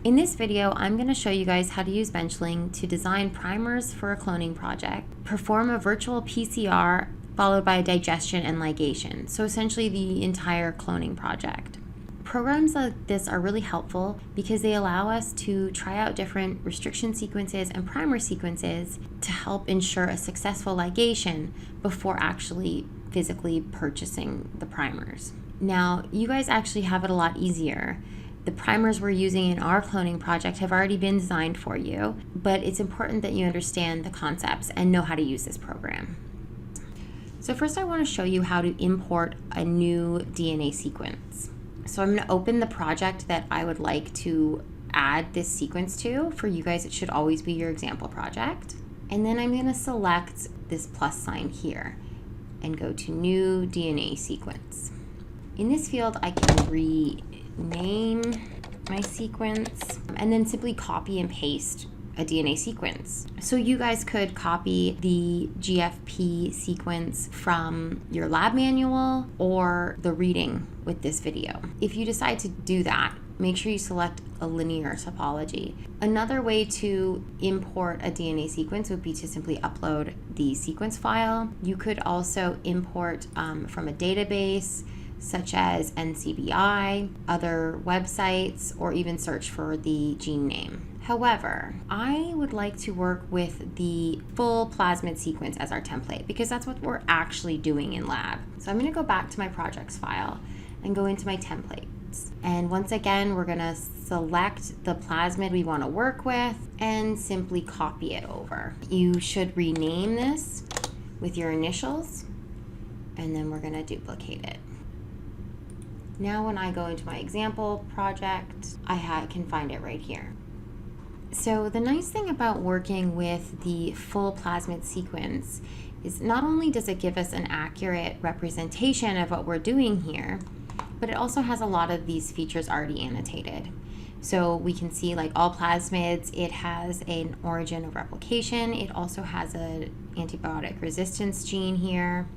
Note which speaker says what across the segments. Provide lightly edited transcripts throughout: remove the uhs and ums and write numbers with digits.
Speaker 1: In this video, I'm going to show you guys how to use Benchling to design primers for a cloning project, perform a virtual PCR, followed by digestion and ligation, so essentially the entire cloning project. Programs like this are really helpful because they allow us to try out different restriction sequences and primer sequences to help ensure a successful ligation before actually physically purchasing the primers. Now, you guys actually have it a lot easier. The primers we're using in our cloning project have already been designed for you, but it's important that you understand the concepts and know how to use this program. So first I want to show you how to import a new DNA sequence. So I'm going to open the project that I would like to add this sequence to. For you guys, it should always be your example project. And then I'm going to select this plus sign here and go to New DNA Sequence. In this field, I can rename my sequence and then simply copy and paste a DNA sequence. So you guys could copy the GFP sequence from your lab manual or the reading with this video. If you decide to do that, make sure you select a linear topology. Another way to import a DNA sequence would be to simply upload the sequence file. You could also import from a database such as NCBI, other websites, or even search for the gene name. However, I would like to work with the full plasmid sequence as our template because that's what we're actually doing in lab. So I'm going to go back to my projects file and go into my templates. And once again, we're going to select the plasmid we want to work with and simply copy it over. You should rename this with your initials, and then we're going to duplicate it. Now when I go into my example project, I can find it right here. So the nice thing about working with the full plasmid sequence is not only does it give us an accurate representation of what we're doing here, but it also has a lot of these features already annotated. So we can see like all plasmids, it has an origin of replication. It also has an antibiotic resistance gene here.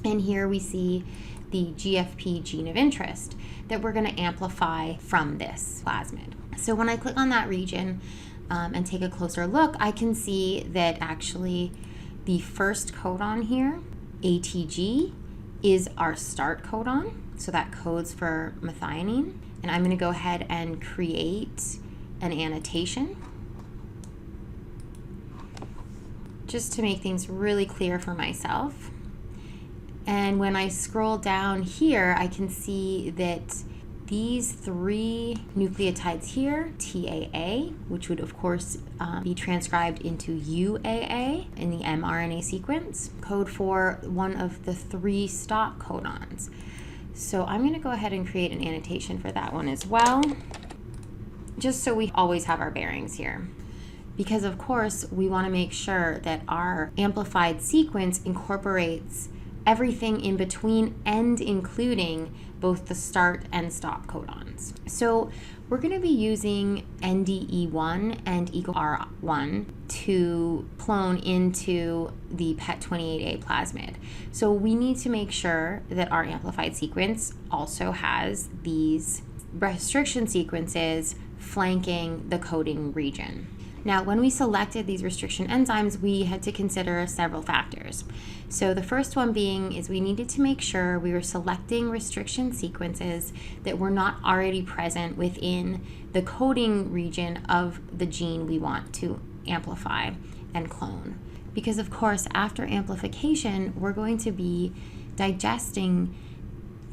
Speaker 1: And here we see the GFP gene of interest that we're going to amplify from this plasmid. So when I click on that region and take a closer look, I can see that actually the first codon here, ATG, is our start codon. So that codes for methionine. And I'm going to go ahead and create an annotation just to make things really clear for myself. And when I scroll down here, I can see that these three nucleotides here, TAA, which would of course be transcribed into UAA in the mRNA sequence, code for one of the three stop codons. So I'm going to go ahead and create an annotation for that one as well, just so we always have our bearings here. Because of course, we want to make sure that our amplified sequence incorporates everything in between and including both the start and stop codons. So we're going to be using NDE1 and EcoR1 to clone into the PET28A plasmid. So we need to make sure that our amplified sequence also has these restriction sequences flanking the coding region. Now, when we selected these restriction enzymes, we had to consider several factors. So the first one being is we needed to make sure we were selecting restriction sequences that were not already present within the coding region of the gene we want to amplify and clone. Because of course, after amplification, we're going to be digesting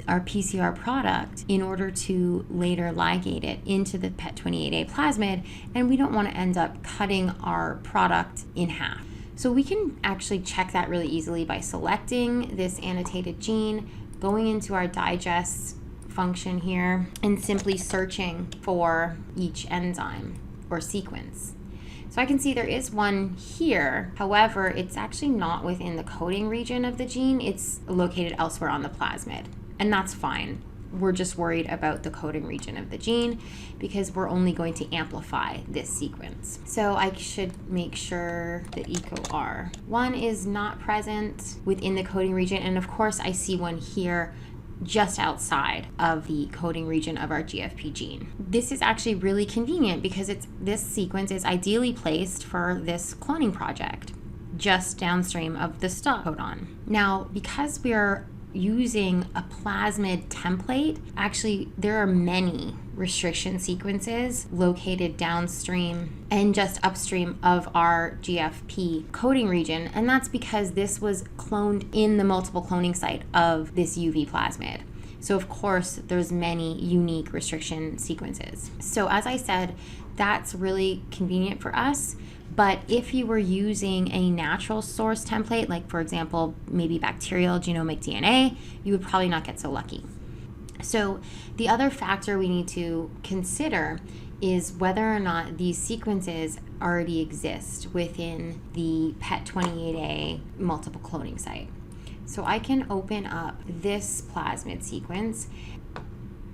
Speaker 1: our PCR product in order to later ligate it into the PET28A plasmid, and we don't want to end up cutting our product in half. So we can actually check that really easily by selecting this annotated gene, going into our digest function here, and simply searching for each enzyme or sequence. So I can see there is one here. However, it's actually not within the coding region of the gene. It's located elsewhere on the plasmid. And that's fine. We're just worried about the coding region of the gene because we're only going to amplify this sequence. So I should make sure that EcoR1 is not present within the coding region. And of course I see one here just outside of the coding region of our GFP gene. This is actually really convenient because this sequence is ideally placed for this cloning project, just downstream of the stop codon. Now, because we are using a plasmid template, actually there are many restriction sequences located downstream and just upstream of our GFP coding region, and that's because this was cloned in the multiple cloning site of this UV plasmid. So of course there's many unique restriction sequences. So as I said, that's really convenient for us. But if you were using a natural source template, like for example, maybe bacterial genomic DNA, you would probably not get so lucky. So the other factor we need to consider is whether or not these sequences already exist within the PET28A multiple cloning site. So I can open up this plasmid sequence.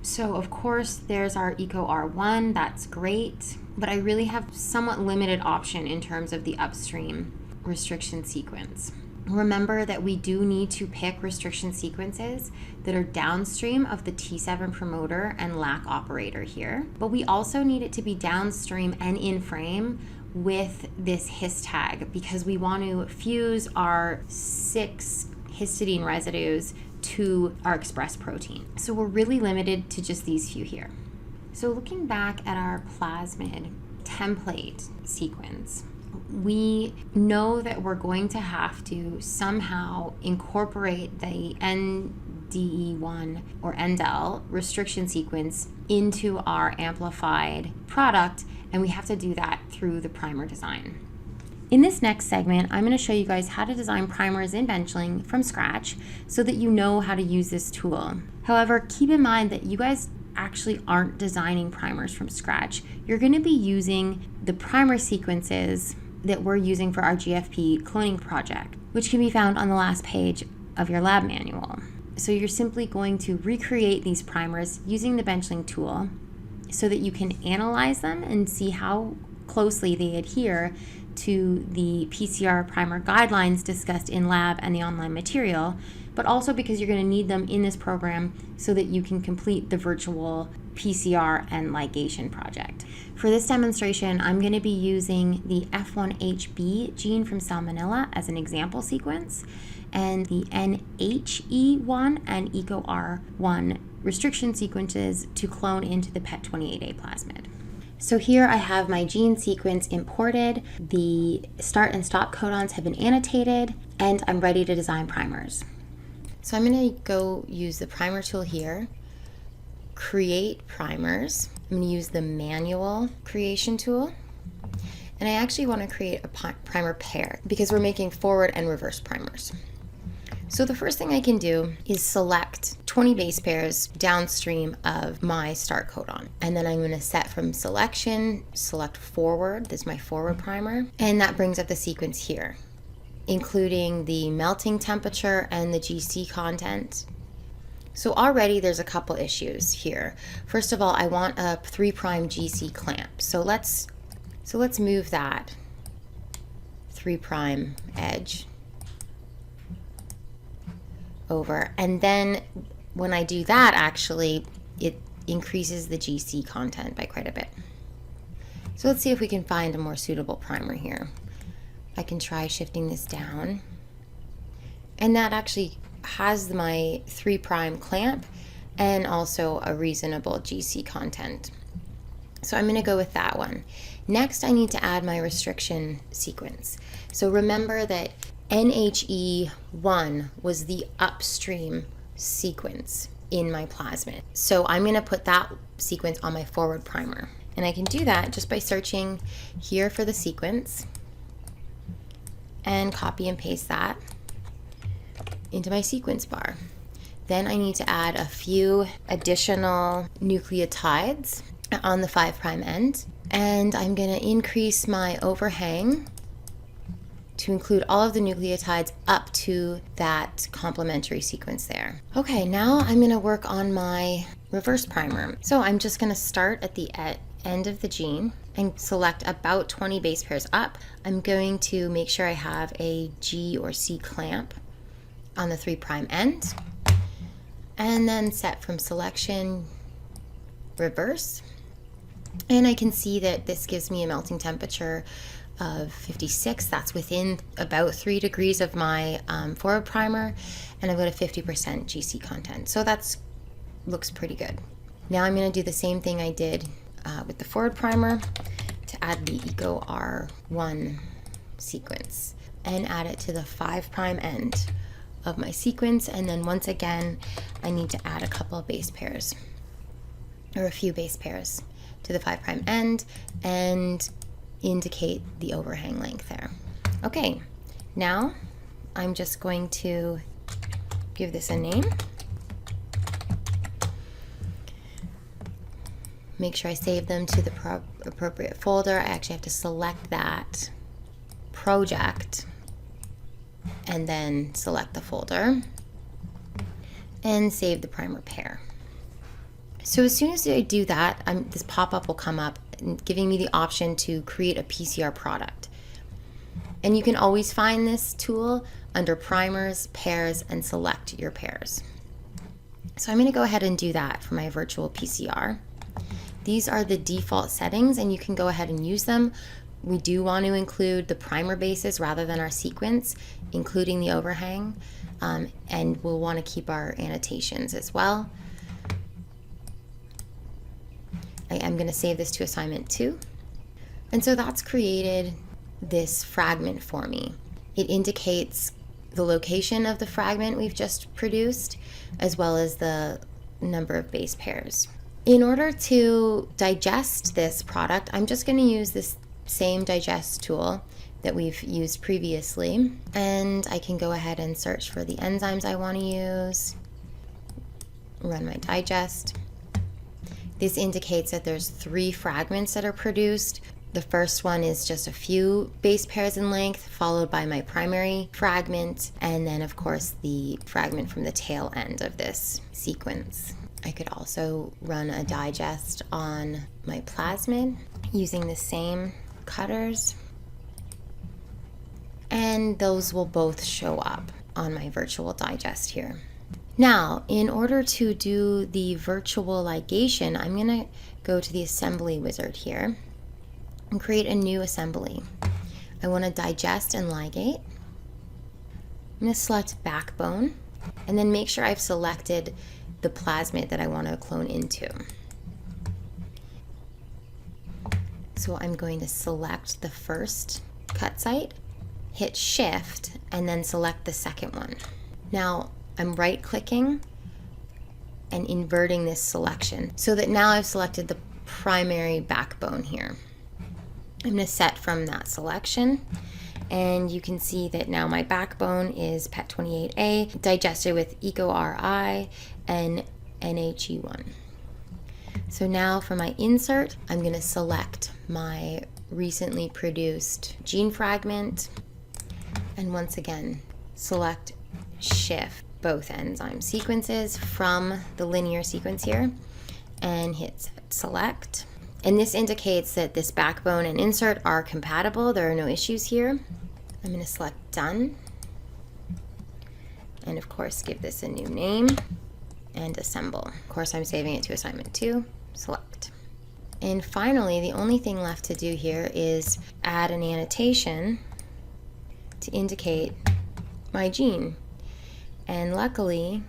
Speaker 1: So of course there's our EcoR1, that's great, but I really have somewhat limited option in terms of the upstream restriction sequence. Remember that we do need to pick restriction sequences that are downstream of the T7 promoter and LAC operator here, but we also need it to be downstream and in frame with this his tag because we want to fuse our 6 histidine residues to our express protein. So we're really limited to just these few here. So looking back at our plasmid template sequence, we know that we're going to have to somehow incorporate the NDE1 or NDEL restriction sequence into our amplified product, and we have to do that through the primer design. In this next segment, I'm going to show you guys how to design primers in Benchling from scratch so that you know how to use this tool. However, keep in mind that you guys actually aren't designing primers from scratch. You're going to be using the primer sequences that we're using for our GFP cloning project, which can be found on the last page of your lab manual. So you're simply going to recreate these primers using the Benchling tool so that you can analyze them and see how closely they adhere to the PCR primer guidelines discussed in lab and the online material, but also because you're going to need them in this program so that you can complete the virtual PCR and ligation project. For this demonstration, I'm going to be using the F1HB gene from Salmonella as an example sequence, and the NHE1 and EcoR1 restriction sequences to clone into the PET28A plasmid. So here I have my gene sequence imported, the start and stop codons have been annotated, and I'm ready to design primers. So I'm going to go use the primer tool here, create primers. I'm going to use the manual creation tool, and I actually want to create a primer pair because we're making forward and reverse primers. So the first thing I can do is select 20 base pairs downstream of my start codon. And then I'm going to set from selection, select forward, this is my forward primer, and that brings up the sequence here, including the melting temperature and the GC content. So already there's a couple issues here. First of all, I want a 3' GC clamp. So let's move that 3' edge over, and then when I do that, actually it increases the GC content by quite a bit. So let's see if we can find a more suitable primer here. I can try shifting this down, and that actually has my 3' clamp and also a reasonable GC content. So I'm going to go with that one. Next, I need to add my restriction sequence. So remember that NHE1 was the upstream sequence in my plasmid. So I'm going to put that sequence on my forward primer. And I can do that just by searching here for the sequence and copy and paste that into my sequence bar. Then I need to add a few additional nucleotides on the 5' end. And I'm going to increase my overhang to include all of the nucleotides up to that complementary sequence there. Okay, now I'm going to work on my reverse primer. So I'm just going to start at the end of the gene and select about 20 base pairs up. I'm going to make sure I have a G or C clamp on the 3' end. and then set from selection, reverse. And I can see that this gives me a melting temperature of 56. That's within about 3 degrees of my forward primer, and I've got a 50% GC content. So that's looks pretty good. Now I'm going to do the same thing I did with the forward primer to add the Eco R1 sequence and add it to the 5' end of my sequence. And then once again, I need to add a couple of base pairs, or a few base pairs, to the 5' end and indicate the overhang length there. Okay, now I'm just going to give this a name. Make sure I save them to the appropriate folder. I actually have to select that project and then select the folder and save the primer pair. So as soon as I do that, this pop-up will come up giving me the option to create a PCR product. And you can always find this tool under primers, pairs, and select your pairs. So I'm going to go ahead and do that for my virtual PCR. These are the default settings, and you can go ahead and use them. We do want to include the primer bases rather than our sequence, including the overhang, and we'll want to keep our annotations as well. I am going to save this to assignment 2. And so that's created this fragment for me. It indicates the location of the fragment we've just produced, as well as the number of base pairs. In order to digest this product, I'm just going to use this same digest tool that we've used previously, and I can go ahead and search for the enzymes I want to use, run my digest. This indicates that there's 3 fragments that are produced. The first one is just a few base pairs in length, followed by my primary fragment, and then of course the fragment from the tail end of this sequence. I could also run a digest on my plasmid using the same cutters, and those will both show up on my virtual digest here. Now, in order to do the virtual ligation, I'm going to go to the assembly wizard here and create a new assembly. I want to digest and ligate. I'm going to select backbone and then make sure I've selected the plasmid that I want to clone into. So I'm going to select the first cut site, hit shift, and then select the second one. Now I'm right clicking and inverting this selection so that now I've selected the primary backbone here. I'm going to set from that selection, and you can see that now my backbone is PET28A digested with EcoRI and NHE1. So now for my insert, I'm going to select my recently produced gene fragment, and once again select shift both enzyme sequences from the linear sequence here and hit select. And this indicates that this backbone and insert are compatible. There are no issues here. I'm going to select done, and of course give this a new name and assemble. Of course I'm saving it to assignment 2, select. And finally, the only thing left to do here is add an annotation to indicate my gene. And luckily,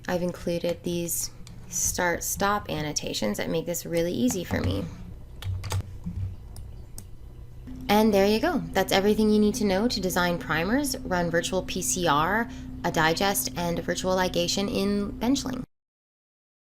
Speaker 1: I've included these start-stop annotations that make this really easy for me. And there you go. That's everything you need to know to design primers, run virtual PCR, a digest, and a virtual ligation in Benchling.